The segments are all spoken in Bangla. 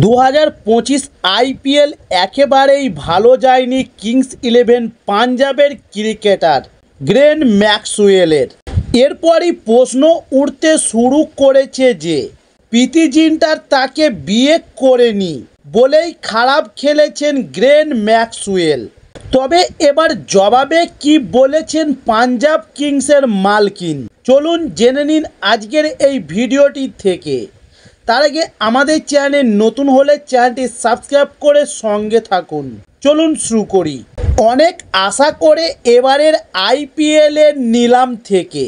2025 আইপিএল একেবারেই ভালো যায়নি কিংস ইলেভেন পাঞ্জাবের ক্রিকেটার গ্লেন ম্যাক্সওয়েলের। এরপরই প্রশ্ন উঠতে শুরু করেছে যে প্রীতি জিন্টার তাকে বিয়ে করেনি বলেই খারাপ খেলেছেন গ্লেন ম্যাক্সওয়েল। তবে এবার জবাবে কি বলেছেন পাঞ্জাব কিংসের মালকিন, চলুন জেনে নিন আজকের এই ভিডিওটি থেকে। তার আগে আমাদের চ্যানেলে নতুন হলে চ্যানেলটি সাবস্ক্রাইব করে সঙ্গে থাকুন। চলুন শুরু করি। অনেক আশা করে এবারের আইপিএলের নিলাম থেকে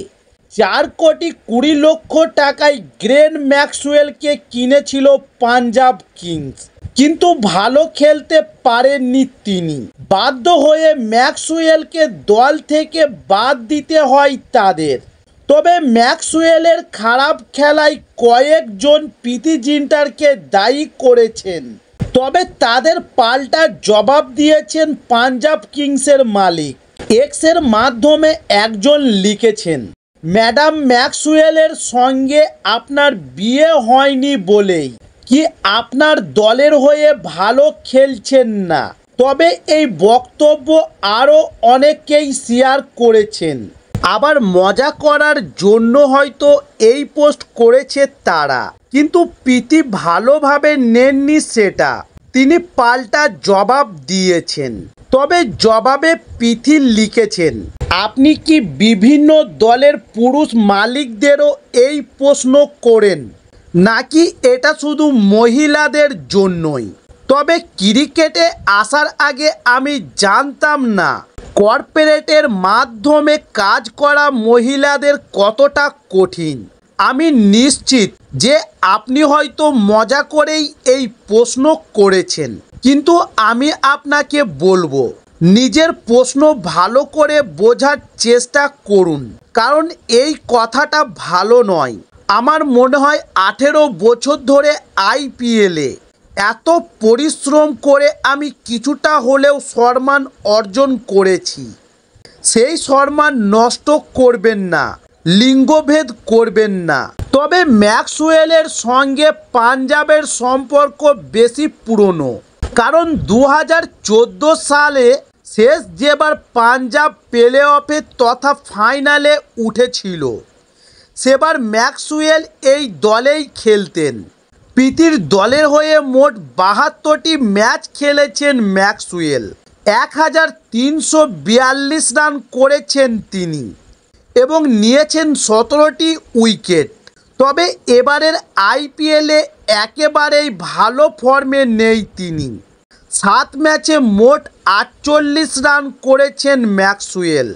4,20,00,000 টাকায় গ্লেন ম্যাক্সওয়েলকে কিনেছিল পাঞ্জাব কিংস, কিন্তু ভালো খেলতে পারেননি তিনি। বাধ্য হয়ে ম্যাক্সওয়েলকে দল থেকে বাদ দিতে হয় তাদের। তবে ম্যাক্সওয়েলের খারাপ খেলায় কয়েকজন প্রীতি জিন্টারকে দায়ী করেছেন। তবে তাদের পাল্টা জবাব দিয়েছেন পাঞ্জাব কিংসের মালিক। এক্সের মাধ্যমে একজন লিখেছেন, ম্যাডাম ম্যাক্সওয়েলের সঙ্গে আপনার বিয়ে হয়নি বলেই কি আপনার দলের হয়ে ভালো খেলছেন না? তবে এই বক্তব্য আরও অনেকেই শেয়ার করেছেন। আবার মজা করার জন্য হয়তো এই পোস্ট করেছে তারা, কিন্তু প্রীতি ভালোভাবে নেননি সেটা। তিনি পাল্টা জবাব দিয়েছেন। তবে জবাবে প্রীতি লিখেছেন, আপনি কি বিভিন্ন দলের পুরুষ মালিকদেরও এই প্রশ্ন করেন, নাকি এটা শুধু মহিলাদের জন্যই? তবে ক্রিকেটে আসার আগে আমি জানতাম না কর্পোরেটের মাধ্যমে কাজ করা মহিলাদের কতটা কঠিন। আমি নিশ্চিত যে আপনি হয়তো মজা করেই এই প্রশ্ন করেছেন, কিন্তু আমি আপনাকে বলবো নিজের প্রশ্ন ভালো করে বোঝার চেষ্টা করুন, কারণ এই কথাটা ভালো নয়। আমার মনে হয় 18 বছর ধরে আইপিএলে এত পরিশ্রম করে আমি কিছুটা হলেও সম্মান অর্জন করেছি। সেই সম্মান নষ্ট করবেন না, লিঙ্গভেদ করবেন না। তবে ম্যাক্সওয়েলের সঙ্গে পাঞ্জাবের সম্পর্ক বেশি পুরনো, কারণ 2014 সালে শেষ যেবার পাঞ্জাব প্লে অফে তথা ফাইনালে উঠেছিল, সেবার ম্যাক্সওয়েল এই দলেই খেলতেন। প্রীতির দলের হয়ে মোট 72টি ম্যাচ খেলেছেন ম্যাক্সওয়েল। 1342 রান করেছেন তিনি এবং নিয়েছেন 17টি উইকেট। তবে এবারের আইপিএলে একেবারেই ভালো ফর্মে নেই তিনি। 7 ম্যাচে মোট 48 রান করেছেন ম্যাক্সওয়েল,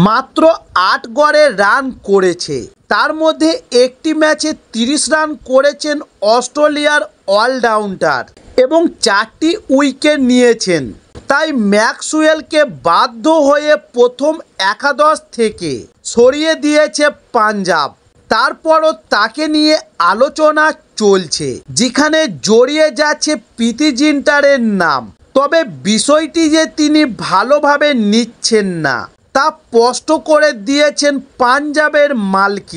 মাত্র 8 গড়ে রান করেছে। তার মধ্যে একটি ম্যাচে 30 রান করেছেন অস্ট্রেলিয়ার অলরাউন্ডার এবং 4টি উইকেট নিয়েছেন। তাই ম্যাক্সওয়েলকে বাধ্য হয়ে প্রথম একাদশ থেকে সরিয়ে দিয়েছে পাঞ্জাব। তারপরও তাকে নিয়ে আলোচনা চলছে, যেখানে জড়িয়ে যাচ্ছে প্রীতি জিন্টারের নাম। তবে বিষয়টি যে তিনি ভালোভাবে নিচ্ছেন না তা স্পষ্ট করে দিয়েছেন পাঞ্জাবের মালকিন।